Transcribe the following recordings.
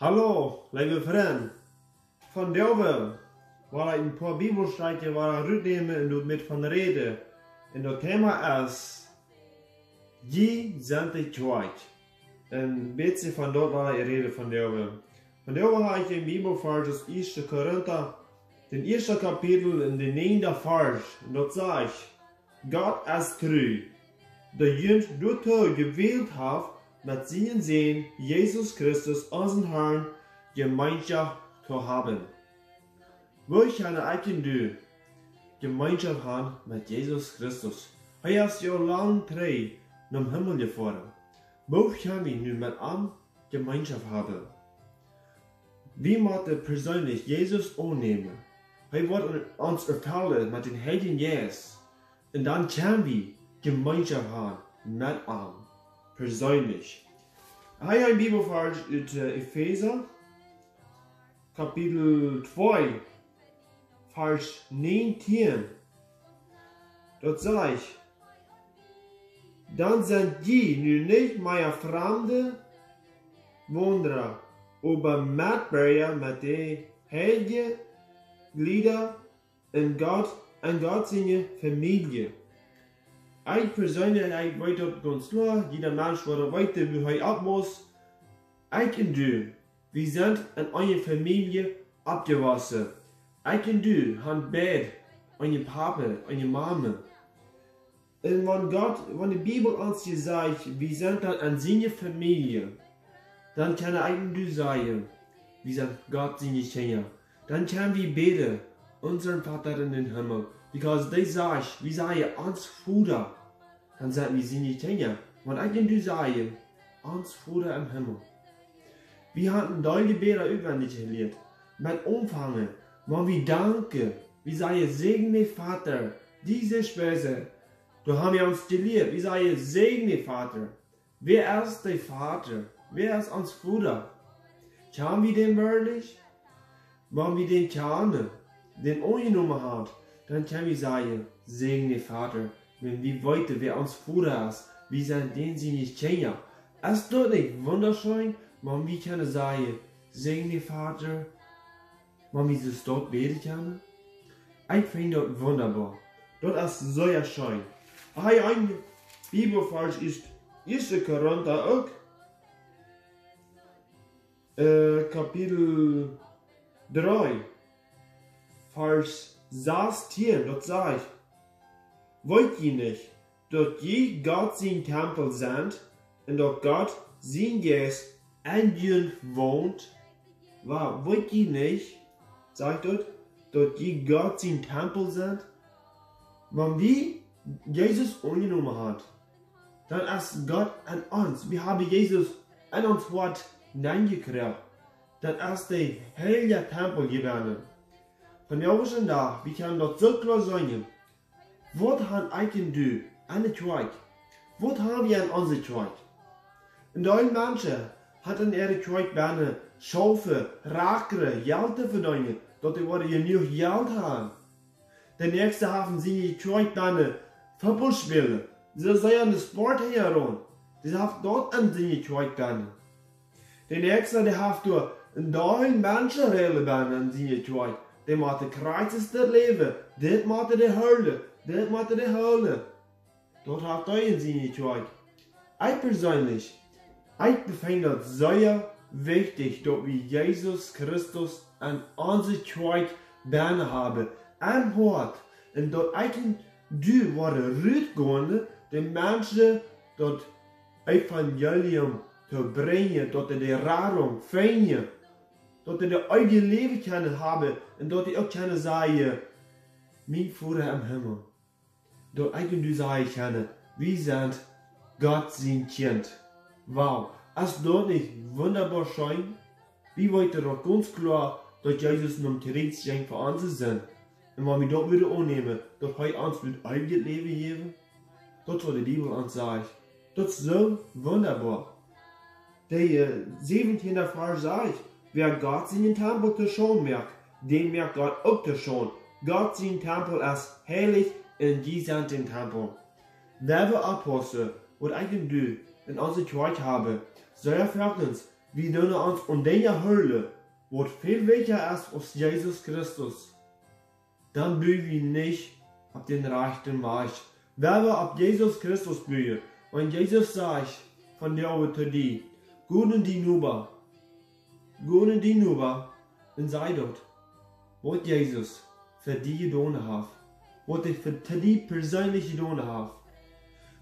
Hallo, lieve vriend. Vandaag wil ik een paar bibelstellen uitnemen en doe met van reden. En het thema is, je zijn de kwijt. En een beetje van dat wil ik reden vandaag. Vandaag heb ik een bibelvers uit 1 Korinther, den eerste kapitel in de 9e vers. En dat zegt, God is trouw, de jent door gewählt heeft, met zijn Zoon Jesus Christus, onze Herrn, Gemeinschaft zu haben. Wir können eigentlich Gemeinschaft haben mit Jesus Christus. Hij is jou lang treu naar Himmel gefahren. Wo können wir nu mit ihm Gemeinschaft haben? Wir müssen persönlich Jesus annehmen. Hij wird uns erteilen mit den Heiligen Geist. Und dann können wir Gemeinschaft haben mit ihm. Persönlich. Hij heeft een Bibelvers uit Epheser, Kapitel 2, Vers 19. Dat zegt, dan zijn die nu niet meer vreemde Wanderer, aber Mitbürger met de heilige Glieder in Gott seine Familie. Ik persoonlijk weet dat ganz klar, jeder Mensch wat weet wie hij ab muss. Ik en du, wir sind in eine Familie abgewassen. Ik en du haben beide eine Papa, eine Mama. Und wenn die Bibel uns hier sagt, wir sind dann an seine Familie, dann kann ich und du sagen, wir sind Gott seine Kinder. Dann können wir beten, unseren Vater in den Himmel. Because they sagt, wir sagen uns Vater. Dann sagen wir seine Kinder. Wenn ich und du sagen, uns Vater im Himmel. Wir hatten deine Gebete überwendig gelernt. Mit Umfangen, wenn wir danken, wir sagen, segne Vater, diese Speise. Da haben wir uns gelehrt, wir sagen, segne Vater. Wer ist der Vater? Wer ist uns Vater? Kennen wir den wirklich? Wenn wir den kennen, den angenommen hat, dann können wir sagen, segne Vater. Wenn wir weiter, wer uns Vater ist, wir sind den sie nicht kennen. Ist das nicht wunderschön, wenn wir können sagen, segne Vater, wenn wir das dort beten können? Ich finde das wunderbar. Das ist sehr schön. Ein Bibelvers ist 1. Korinther auch, Kapitel 3, Vers 16, dort sagt, wollt ihr nicht, dass je Gott sein Tempel sind und dass Gott sein Geist in ihnen wohnt? Wollt ihr nicht, sagt dort, dass je Gott sein Tempel sind? Wenn wir Jesus angenommen haben, dann ist Gott an uns. Wir haben Jesus an uns Wort hineingekriegt. Dann ist der heilige Tempel geworden. Von der ersten Tag, wir können dort so klar sagen, was haben eigentlich du an der Kirche? Was haben wir an unserer Kirche? Und die Menschen hatten ihre Kirche gerne Schafe, Rackere, Geld zu verdienen, dass sie genug Geld haben. Der nächste haben sie die Kirche gerne Fußball spielen. Sie sind an den Sport herum. Sie haben dort an die Kirche gerne. Der nächste, der hat durch einen Menschen reden an die Kirche. Der macht Kreuzes das Leben, das macht die Hölle. Das macht die Hölle. Dort hat er in seine Kirche. Ich persönlich, ich finde es sehr wichtig, dass wir Jesus Christus an unsere Kirche behandelt haben. Am Hort. Und dass ich und du waren rausgehen, den Menschen das Evangelium zu bringen, dass die Rettung finden, dass die das eigene Leben können haben und dass die auch können sagen, mein Vater im Himmel. Dass ich und du sagen können, wir sind Gott sein Kind. Wow, ist das nicht wunderbar schön? Wir wollten doch ganz klar, dass Jesus nun Kriegsgeschenk für uns sind. Und wenn wir das wieder annehmen, dass er uns mit eigenes Leben geben, das was die Bibel uns sagt. Das ist so wunderbar. Der 17. Vers sagt, wer Gott seinen Tempel zu schauen merkt, den merkt Gott auch zu schauen. Gott sein Tempel ist heilig und die sind den Tempel. Wer wir Apostel, was ich und du in unserer Kirche haben, soll er für uns, wir doen uns und den Hölle, wat viel wichtiger ist als Jesus Christus, dann bühen wir nicht auf den rechten Weg. Wenn wir auf Jesus Christus bühen, und Jesus sagt von der zu dir, gehen die Nuber, und sei dort, was Jesus für die getan hat, was ich für die persönlich getan habe.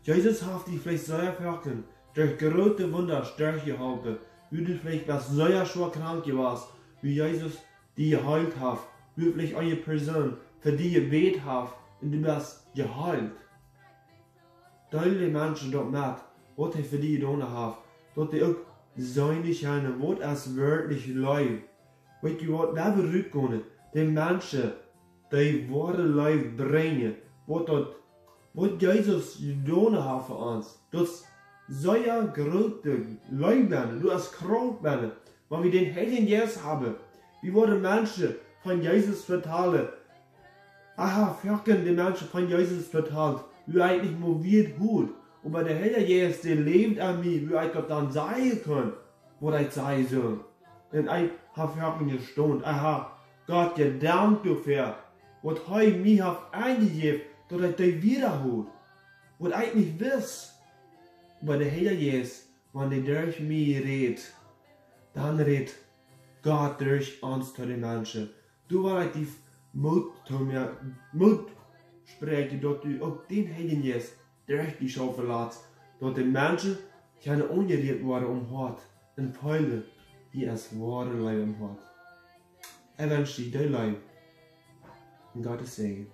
Jesus hat dich vielleicht sehr verken, durch große Wunder stark gehalten, wie du vielleicht was sehr schwer krank warst, wie Jesus die geheilt hat, wie vielleicht eine Person für die gebet hat, und du bist geheilt. Deutliche Menschen dort mit, was ich für die getan habe, dort die auch seine Scheine, was es wirklich läuft. Weet je wat, we rückgehen, die Menschen, die wahre Leib bringen, was Jesus getan hat für uns. Das sehr große Leib werden, du als krank werden, weil wir den Heiligen Geist haben. Wir wollen Menschen von Jesus vertalen. Aha, verken die Menschen von Jesus vertalt, wie eigentlich nur wird gut. Aber der Heilige Geist, der lebt an mir, wie ich das dann sagen kann, was ich sagen soll. Und ich habe gestaunt. Ich habe Gott gedankt dafür, was er mir hat eingegeben, dass ich das wiederholt. Was ich nicht weiß. Aber der Heilige Geist, wenn er durch mich redet, dann redet Gott durch uns zu den Menschen. Du willst die Mut sprechen, dass du auch den Heiligen Geist durch die Schau verlässt, dass die Menschen keine ungeredet werden Hort und Pfeile, die es wahre Leben hat. Ich wünsche dir dein Leben und Gottes Segen.